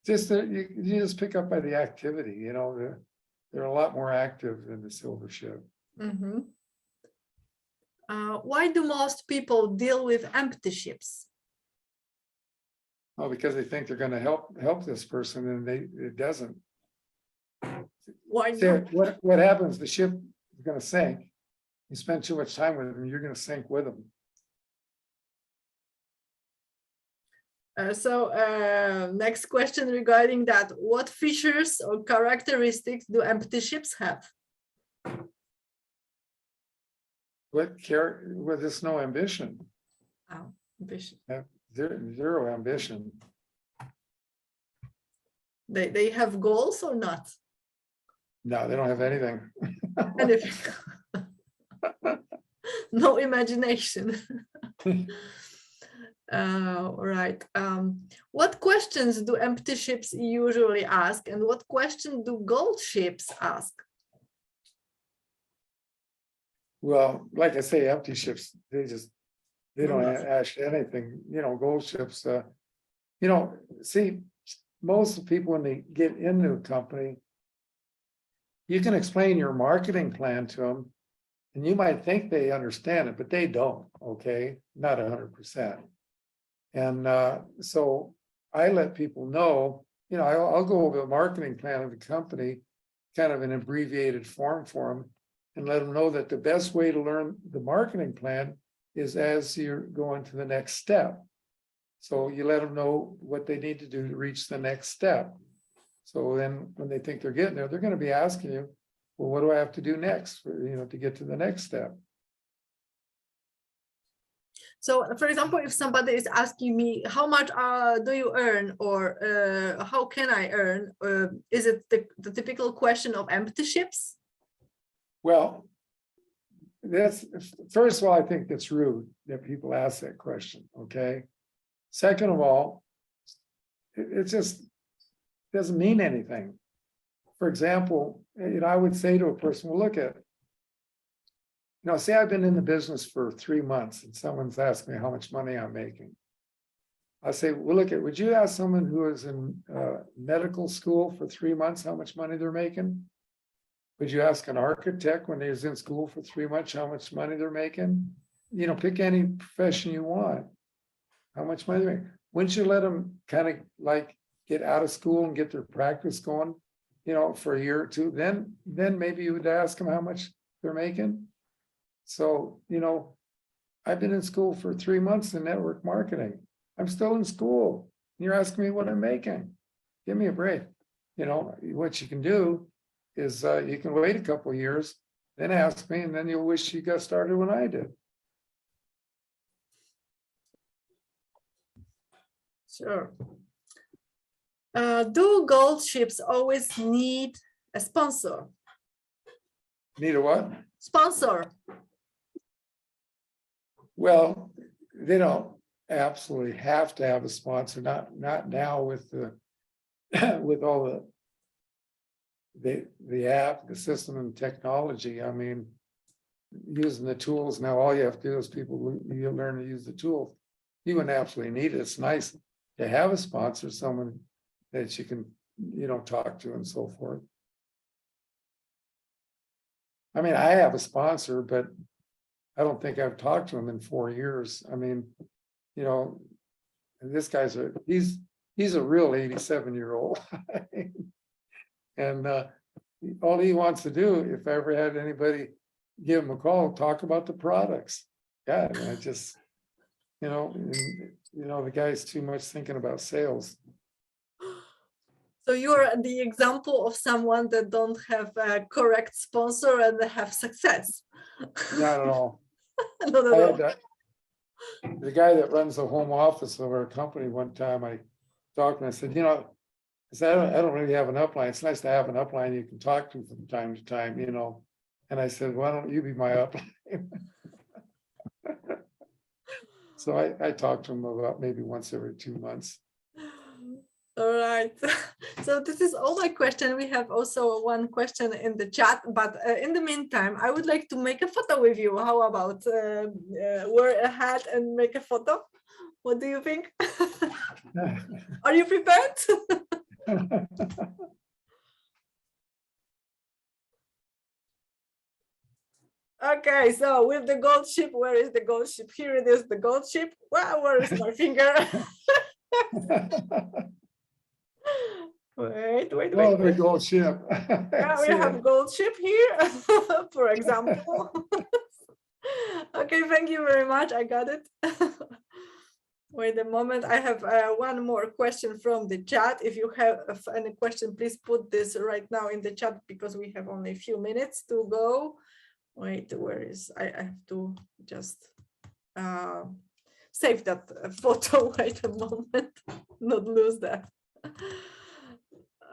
Just that you just pick up by the activity, they're a lot more active than the silver ship. Mm-hmm. Why do most people deal with empty ships? Oh, because they think they're going to help this person, and it doesn't. Why not? What happens? The ship is going to sink. You spend too much time with them, you're going to sink with them. Next question regarding that: what features or characteristics do empty ships have? Well, there's no ambition. Oh, ambition. Zero ambition. They have goals or not? No, they don't have anything. Anything. No imagination. Right. What questions do empty ships usually ask, and what question do gold ships ask? Well, like I say, empty ships, they don't ask anything. Gold ships, see, most people when they get into a company, you can explain your marketing plan to them, and you might think they understand it, but they don't. Okay, not 100%. And so I let people know, I'll go over the marketing plan of the company, kind of an abbreviated form for them, and let them know that the best way to learn the marketing plan is as you're going to the next step. So you let them know what they need to do to reach the next step. So then when they think they're getting there, they're going to be asking you, well, what do I have to do next to get to the next step? So, for example, if somebody is asking me, how much do you earn, or how can I earn? Is it the typical question of empty ships? Well, that's, first of all, I think it's rude that people ask that question. Okay. Second of all, it just doesn't mean anything. For example, I would say to a person, well, look at, say I've been in the business for 3 months and someone's asked me how much money I'm making. I say, well, look at, would you ask someone who is in medical school for 3 months how much money they're making? Would you ask an architect when he was in school for 3 months how much money they're making? Pick any profession you want. How much money they're making. wouldn't you let them kind of like get out of school and get their practice going, for a year or two? Then maybe you would ask them how much they're making. So, I've been in school for 3 months in network marketing. I'm still in school. You're asking me what I'm making. Give me a break. What you can do is you can wait a couple of years, then ask me, and then you'll wish you got started when I did. Sure. Do gold ships always need a sponsor? Need a what? Sponsor. Well, they don't absolutely have to have a sponsor, not now with the with all the app, the system and technology. I mean, using the tools now, all you have to do is you learn to use the tools. You wouldn't absolutely need it. It's nice to have a sponsor, someone that you can, talk to and so forth. I mean, I have a sponsor, but I don't think I've talked to him in 4 years. I mean, and this guy's he's a real 87-year-old. And all he wants to do, if I ever had anybody give him a call, talk about the products. Yeah, and I just, the guy's too much thinking about sales. So you're the example of someone that don't have a correct sponsor and have success. Not at all. Not at all. The guy that runs the home office of our company, one time I talked and I said, I don't really have an upline. It's nice to have an upline you can talk to from time to time, And I said, why don't you be my upline? So I talked to him about maybe once every 2 months. All right. So this is all my question. We have also one question in the chat, but in the meantime, I would like to make a photo with you. How about wear a hat and make a photo? What do you think? Are you prepared? Okay, so with the gold ship, where is the gold ship? Here it is, the gold ship. Wow, where is my finger? Wait. Oh, the gold ship. Yeah, we have gold ship here, for example. Okay, thank you very much. I got it. Wait a moment. I have one more question from the chat. If you have any question, please put this right now in the chat because we have only a few minutes to go. Wait, where is I have to just save that photo. Wait a moment, not lose that.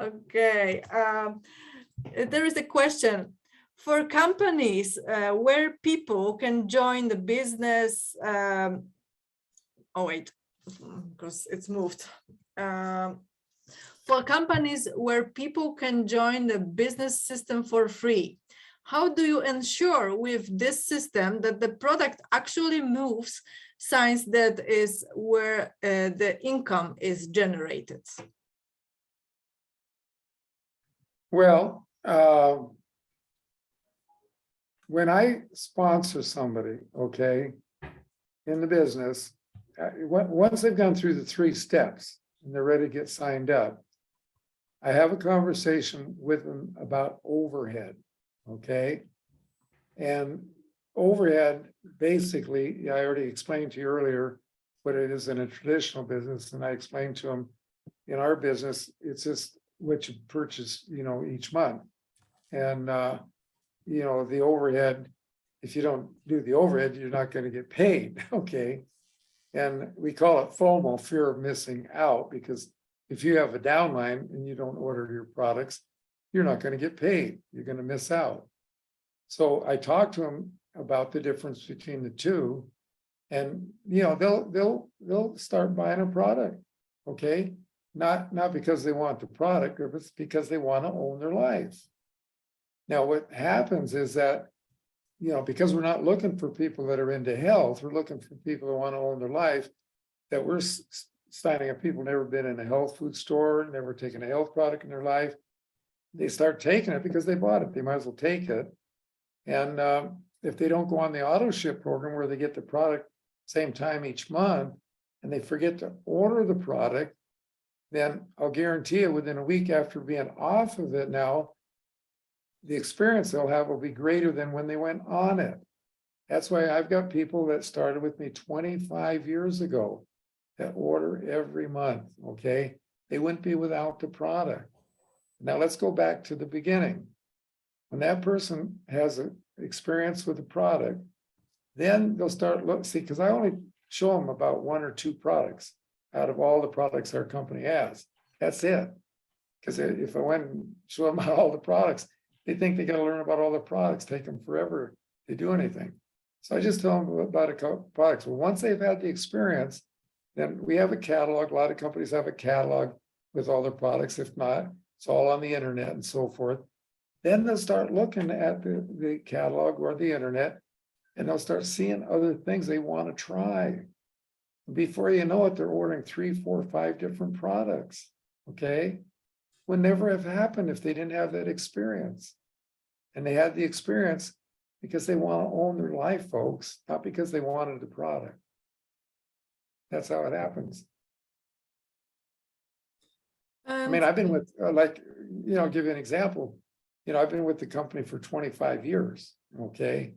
Okay, there is a question for companies where people can join the business. Oh wait, because it's moved. For companies where people can join the business system for free, how do you ensure with this system that the product actually moves since that is where the income is generated? Well, when I sponsor somebody, okay, in the business, once they've gone through the 3 steps and they're ready to get signed up, I have a conversation with them about overhead, okay? And overhead, basically, I already explained to you earlier what it is in a traditional business, and I explained to them in our business, it's just what you purchase, each month. And, the overhead, if you don't do the overhead, you're not going to get paid, okay? And we call it FOMO, fear of missing out, because if you have a downline and you don't order your products, you're not going to get paid. You're going to miss out. So I talked to them about the difference between the two, and they'll start buying a product, okay? Not because they want the product, but it's because they want to own their life. Now, what happens is that, because we're not looking for people that are into health, we're looking for people that want to own their life, that we're signing up people never been in a health food store, never taken a health product in their life. They start taking it because they bought it. They might as well take it. And if they don't go on the auto ship program where they get the product same time each month, and they forget to order the product, then I'll guarantee you within a week after being off of it now, the experience they'll have will be greater than when they went on it. That's why I've got people that started with me 25 years ago that order every month, okay? They wouldn't be without the product. Now let's go back to the beginning. When that person has an experience with the product, then they'll start see, because I only show them about 1 or 2 products out of all the products our company has. That's it. Because if I went and show them all the products, they think they got to learn about all the products, take them forever to do anything. So I just tell them about a couple products. Well, once they've had the experience, then we have a catalog. A lot of companies have a catalog with all their products. If not, it's all on the internet and so forth. Then they'll start looking at the catalog or the internet, and they'll start seeing other things they want to try. Before you know it, they're ordering 3, 4, 5 different products. Okay. Would never have happened if they didn't have that experience. And they had the experience because they want to own their life, folks, not because they wanted the product. That's how it happens. I mean, I've been with, I'll give you an example. I've been with the company for 25 years. Okay.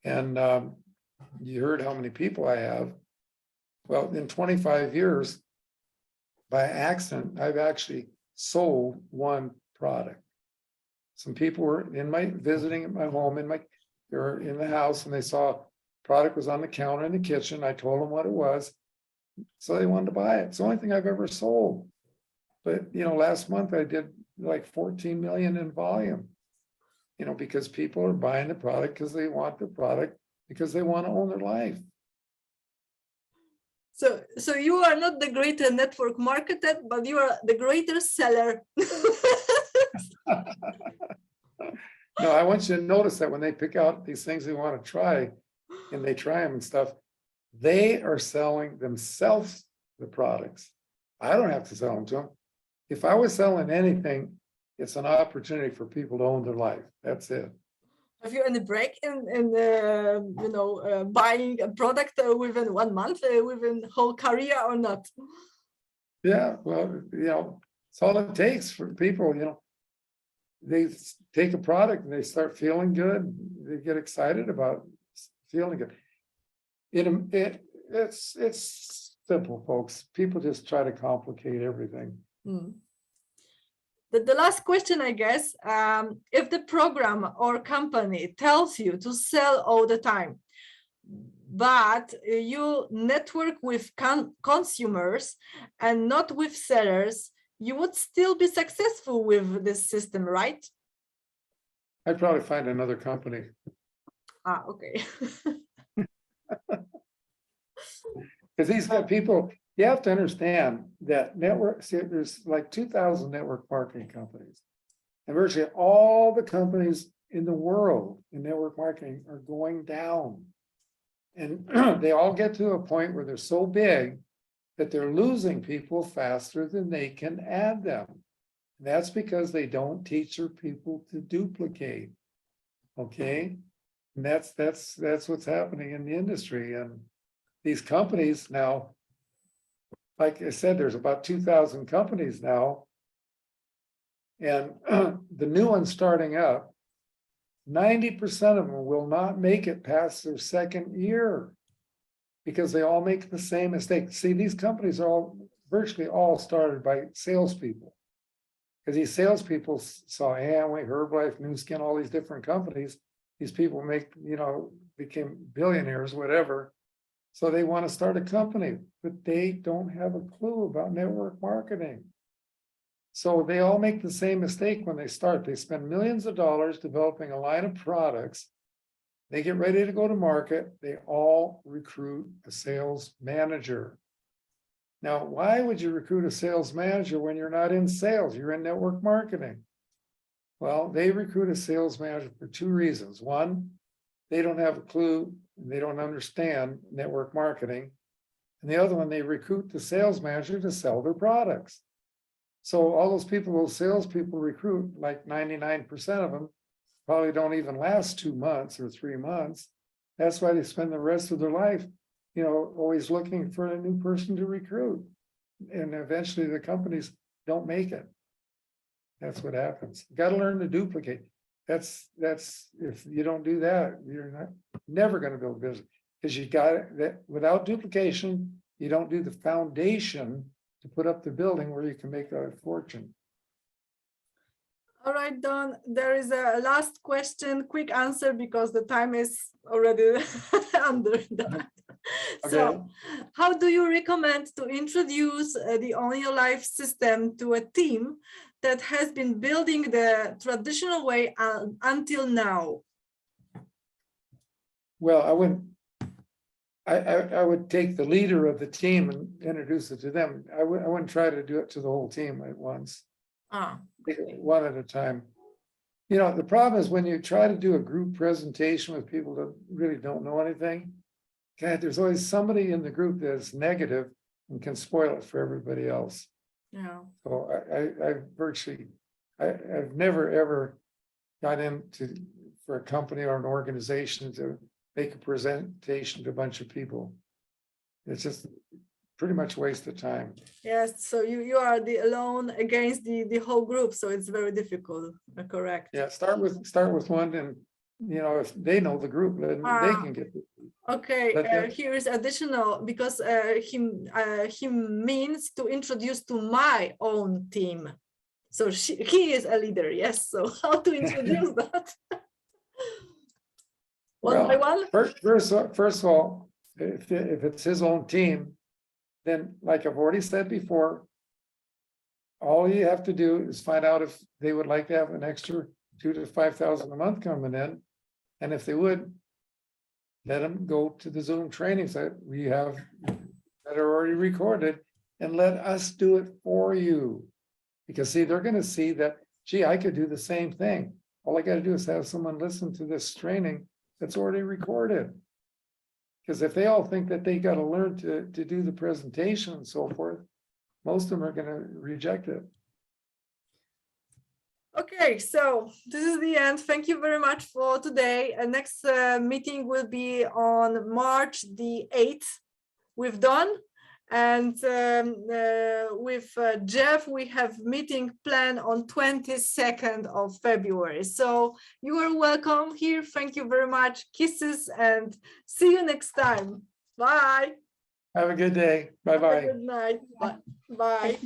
And you heard how many people I have. Well, in 25 years, by accident, I've actually sold 1 product. Some people were visiting at my home, they were in the house, and they saw product was on the counter in the kitchen. I told them what it was, so they wanted to buy it. It's the only thing I've ever sold. But last month I did like 14 million in volume. Because people are buying the product because they want the product, because they want to own their life. So you are not the greater network marketer, but you are the greater seller. No, I want you to notice that when they pick out these things they want to try, and they try them and stuff, they are selling themselves the products. I don't have to sell them to them. If I was selling anything, it's an opportunity for people to own their life. That's it. Have you any break in buying a product within 1 month, within whole career or not? Yeah, well, it's all it takes for people. They take a product and they start feeling good. They get excited about feeling good. It's simple, folks. People just try to complicate everything. The last question, I guess, if the program or company tells you to sell all the time, but you network with consumers and not with sellers, you would still be successful with this system, right? I'd probably find another company. Okay. Because these people, you have to understand that there's like 2,000 network marketing companies. And virtually all the companies in the world in network marketing are going down. And they all get to a point where they're so big that they're losing people faster than they can add them. And that's because they don't teach their people to duplicate. Okay. And that's what's happening in the industry. And these companies now, like I said, there's about 2,000 companies now. And the new ones starting up, 90% of them will not make it past their 2nd year because they all make the same mistake. See, these companies are virtually all started by salespeople. Because these salespeople saw Amway, Herbalife, Nu Skin, all these different companies. These people became billionaires, whatever. So they want to start a company, but they don't have a clue about network marketing. So they all make the same mistake when they start. They spend millions of dollars developing a line of products. They get ready to go to market. They all recruit a sales manager. Now, why would you recruit a sales manager when you're not in sales? You're in network marketing. Well, they recruit a sales manager for 2 reasons. One, they don't have a clue. They don't understand network marketing. And the other one, they recruit the sales manager to sell their products. So all those people, those salespeople recruit, like 99% of them, probably don't even last 2 months or 3 months. That's why they spend the rest of their life always looking for a new person to recruit. And eventually the companies don't make it. That's what happens. You got to learn to duplicate. That's if you don't do that, you're never going to build business, because you got that without duplication, you don't do the foundation to put up the building where you can make a fortune. All right, Don, there is a last question, quick answer, because the time is already under that. Okay. So, how do you recommend to introduce the On Your Life system to a team that has been building the traditional way until now? Well, I would take the leader of the team and introduce it to them. I wouldn't try to do it to the whole team at once. One at a time. The problem is when you try to do a group presentation with people that really don't know anything, God, there's always somebody in the group that's negative and can spoil it for everybody else. Yeah. So I've never ever got into for a company or an organization to make a presentation to a bunch of people. It's just pretty much a waste of time. Yes, so you are the alone against the whole group, so it's very difficult. Correct. Yeah, start with one, and if they know the group, then they can get it. Okay, here is additional, because he means to introduce to my own team. So he is a leader, yes. So how to introduce that? One by one? First of all, if it's his own team, then like I've already said before, all you have to do is find out if they would like to have an extra 2,000 to 5,000 a month coming in. And if they would, let them go to the Zoom trainings that we have that are already recorded, and let us do it for you. Because see, they're going to see that, gee, I could do the same thing. All I got to do is have someone listen to this training that's already recorded. Because if they all think that they got to learn to do the presentation and so forth, most of them are going to reject it. Okay, so this is the end. Thank you very much for today. Next meeting will be on March the 8th with Don, and with Jeff we have meeting planned on 22nd of February. So you are welcome here. Thank you very much. Kisses, and see you next time. Bye. Have a good day. Bye-bye. Good night. Bye. Bye.